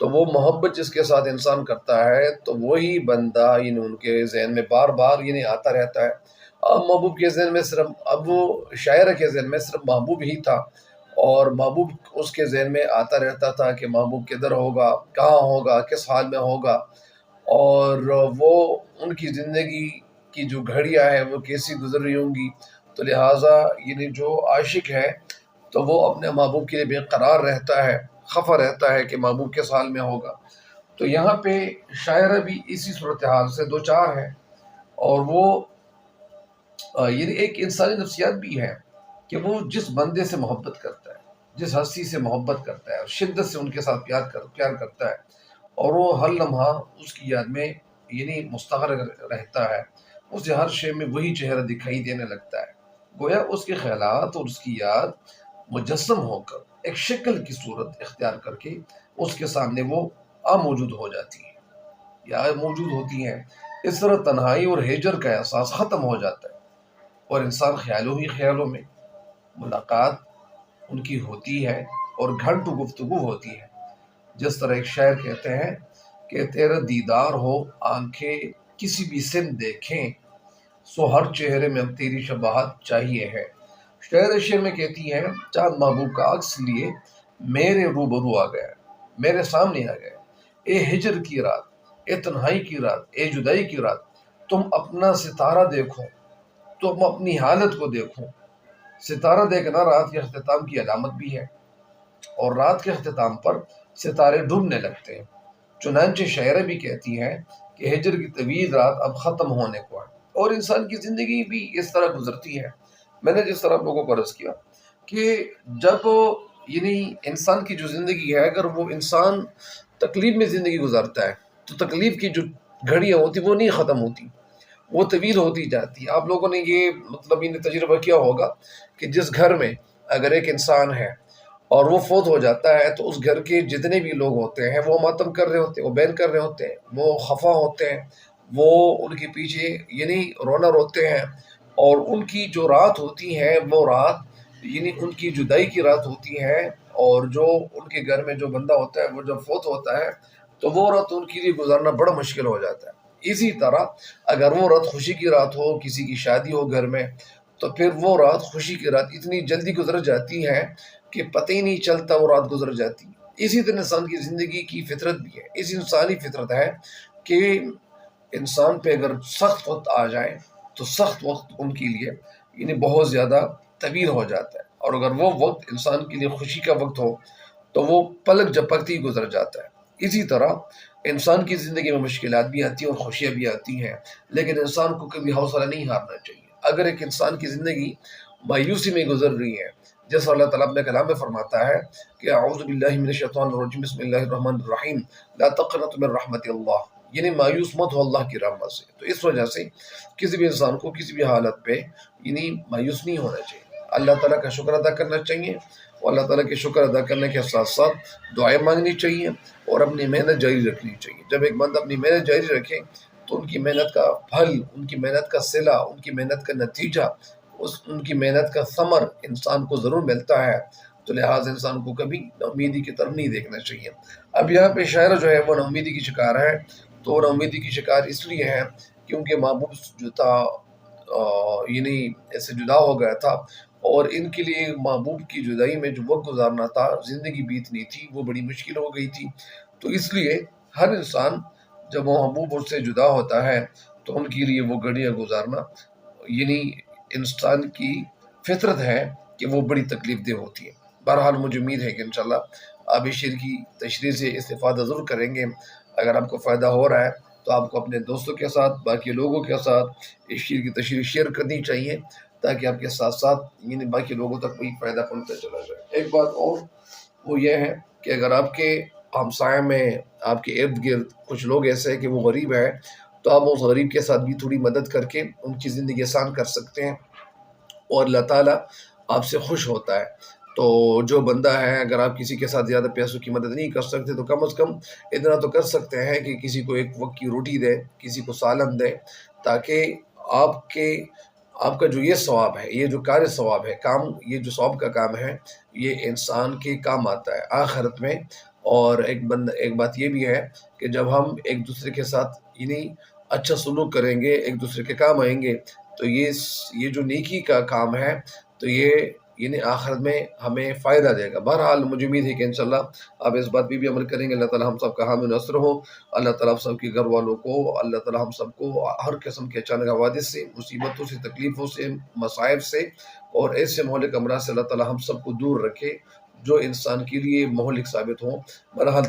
تو وہ محبت جس کے ساتھ انسان کرتا ہے تو وہی بندہ ان کے ذہن میں بار بار آتا رہتا ہے۔ اب محبوب کے ذہن میں صرف اب وہ شاعر کے ذہن میں صرف محبوب ہی تھا، اور محبوب اس کے ذہن میں آتا رہتا تھا کہ محبوب کدھر ہوگا، کہاں ہوگا، کس حال میں ہوگا، اور وہ ان کی زندگی کی جو گھڑیاں ہیں وہ کیسی گزر رہی ہوں گی۔ تو لہٰذا جو عاشق ہے تو وہ اپنے محبوب کے لیے بے قرار رہتا ہے، خفا رہتا ہے کہ محبوب کس حال میں ہوگا۔ تو یہاں پہ شاعرہ بھی اسی صورتحال سے دو چار ہے، اور وہ ایک انسانی نفسیات بھی ہے کہ وہ جس بندے سے محبت کرتا ہے، جس ہستی سے محبت کرتا ہے اور شدت سے ان کے ساتھ پیار کرتا ہے، اور وہ ہر لمحہ اس کی یاد میں مستغرق رہتا ہے، اسے ہر شے میں وہی چہرہ دکھائی دینے لگتا ہے، گویا اس کے خیالات اور اس کی یاد مجسم ہو کر ایک شکل کی صورت اختیار کر کے اس کے سامنے وہ موجود ہو جاتی ہے یا موجود ہوتی ہیں۔ اس طرح تنہائی اور ہجر کا احساس ختم ہو جاتا ہے، اور انسان خیالوں ہی خیالوں میں ملاقات ان کی ہوتی ہے اور گھنٹوں گفتگو ہوتی ہے۔ جس طرح ایک شاعر کہتے ہیں کہ تیرا دیدار ہو آنکھیں کسی بھی سن دیکھیں، سو ہر چہرے میں اب تیری شباہت چاہیے ہے۔ شاعر شعر میں کہتی ہے چاند محبوب کا عکس لیے میرے روبرو آ گیا، میرے سامنے آ گیا، اے ہجر کی رات، اے تنہائی کی رات، اے جدائی کی رات، تم اپنا ستارہ دیکھو، تم اپنی حالت کو دیکھو۔ ستارہ دیکھنا رات کے اختتام کی علامت بھی ہے، اور رات کے اختتام پر ستارے ڈوبنے لگتے ہیں۔ چنانچہ شاعرہ بھی کہتی ہیں کہ ہجر کی طویل رات اب ختم ہونے کو ہے، اور انسان کی زندگی بھی اس طرح گزرتی ہے۔ میں نے جس طرح لوگوں کو عرض کیا کہ جب انسان کی جو زندگی ہے، اگر وہ انسان تکلیف میں زندگی گزارتا ہے تو تکلیف کی جو گھڑیاں ہوتی وہ نہیں ختم ہوتی، وہ طویل ہوتی جاتی۔ آپ لوگوں نے یہ تجربہ کیا ہوگا کہ جس گھر میں اگر ایک انسان ہے اور وہ فوت ہو جاتا ہے تو اس گھر کے جتنے بھی لوگ ہوتے ہیں وہ ماتم کر رہے ہوتے ہیں، وہ بین کر رہے ہوتے ہیں، وہ خفا ہوتے ہیں، وہ ان کے پیچھے رونا روتے ہیں، اور ان کی جو رات ہوتی ہے وہ رات ان کی جدائی کی رات ہوتی ہے، اور جو ان کے گھر میں جو بندہ ہوتا ہے وہ جب فوت ہوتا ہے تو وہ رات ان کے لیے گزارنا بڑا مشکل ہو جاتا ہے۔ اسی طرح اگر وہ رات خوشی کی رات ہو، کسی کی شادی ہو گھر میں، تو پھر وہ رات خوشی کی رات اتنی جلدی گزر جاتی ہے کہ پتہ ہی نہیں چلتا وہ رات گزر جاتی۔ اسی طرح انسان کی زندگی کی فطرت بھی ہے، اس انسانی فطرت ہے کہ انسان پہ اگر سخت وقت آ جائے تو سخت وقت ان کے لیے بہت زیادہ طویل ہو جاتا ہے، اور اگر وہ وقت انسان کے لیے خوشی کا وقت ہو تو وہ پلک جھپکتے ہی گزر جاتا ہے۔ اسی طرح انسان کی زندگی میں مشکلات بھی آتی ہیں اور خوشیاں بھی آتی ہیں، لیکن انسان کو کبھی حوصلہ نہیں ہارنا چاہیے۔ اگر ایک انسان کی زندگی مایوسی میں گزر رہی ہے، جیسا اللہ تعالیٰ اپنے کلام میں فرماتا ہے کہ اعوذ باللہ من الشیطان الرجیم بسم اللہ الرحمن الرحیم لا تقنطوا من رحمت اللہ، مایوس مت ہو اللہ کی رحمت سے۔ تو اس وجہ سے کسی بھی انسان کو کسی بھی حالت پہ مایوس نہیں ہونا چاہیے، اللہ تعالیٰ کا شکر ادا کرنا چاہیے، اور اللہ تعالیٰ کے شکر ادا کرنے کے ساتھ ساتھ دعائیں مانگنی چاہیے اور اپنی محنت جاری رکھنی چاہیے۔ جب ایک بندہ اپنی محنت جاری رکھے تو ان کی محنت کا پھل، ان کی محنت کا صلہ، ان کی محنت کا نتیجہ، ان کی محنت کا ثمر انسان کو ضرور ملتا ہے۔ تو لہٰذا انسان کو کبھی ناامیدی کی طرف نہیں دیکھنا چاہیے۔ اب یہاں پہ شاعر جو ہے وہ ناامیدی کی شکار ہے، تو وہ ناامیدی کی شکار اس لیے ہے کیونکہ محبوب جو تھا ایسے جدا ہو گیا تھا، اور ان کے لیے محبوب کی جدائی میں جو وقت گزارنا تھا، زندگی بیتنی تھی، وہ بڑی مشکل ہو گئی تھی۔ تو اس لیے ہر انسان جب وہ محبوب اس سے جدا ہوتا ہے تو ان کے لیے وہ گھڑیاں گزارنا انسان کی فطرت ہے کہ وہ بڑی تکلیف دہ ہوتی ہے۔ بہرحال مجھے امید ہے کہ انشاءاللہ آپ اس شعر کی تشریح سے استفادہ ضرور کریں گے۔ اگر آپ کو فائدہ ہو رہا ہے تو آپ کو اپنے دوستوں کے ساتھ، باقی لوگوں کے ساتھ اس شعر کی تشریح شیئر کرنی چاہیے، تاکہ آپ کے ساتھ ساتھ باقی لوگوں تک بھی فائدہ پہنچتا چلا جائے۔ ایک بات اور وہ یہ ہے کہ اگر آپ کے ہمسائے میں، آپ کے ارد گرد کچھ لوگ ایسے ہیں کہ وہ غریب ہیں، تو آپ اس غریب کے ساتھ بھی تھوڑی مدد کر کے ان کی زندگی آسان کر سکتے ہیں، اور اللہ تعالیٰ آپ سے خوش ہوتا ہے۔ تو جو بندہ ہے، اگر آپ کسی کے ساتھ زیادہ پیسوں کی مدد نہیں کر سکتے تو کم از کم اتنا تو کر سکتے ہیں کہ کسی کو ایک وقت کی روٹی دے، کسی کو سالن دے، تاکہ آپ کا جو یہ ثواب ہے، یہ جو کار ثواب ہے، کام، یہ جو ثواب کا کام ہے، یہ انسان کے کام آتا ہے آخرت میں، اور ایک بات یہ بھی ہے کہ جب ہم ایک دوسرے کے ساتھ یعنی اچھا سلوک کریں گے، ایک دوسرے کے کام آئیں گے، تو یہ جو نیکی کا کام ہے تو یہ یعنی آخرت میں ہمیں فائدہ دے گا۔ بہرحال مجھے امید ہے کہ انشاءاللہ آپ اس بات پہ بھی عمل کریں گے۔ اللہ تعالیٰ ہم سب کا حامی نصر ہو۔ اللہ تعالیٰ ہم سب کے گھر والوں کو، اللہ تعالیٰ ہم سب کو ہر قسم کے اچانک حوادث سے، مصیبتوں سے، تکلیفوں سے، مصائب سے اور ایسے مہلک امراض سے اللہ تعالیٰ ہم سب کو دور رکھے جو انسان کے لیے مہلک ثابت ہوں۔ بہرحال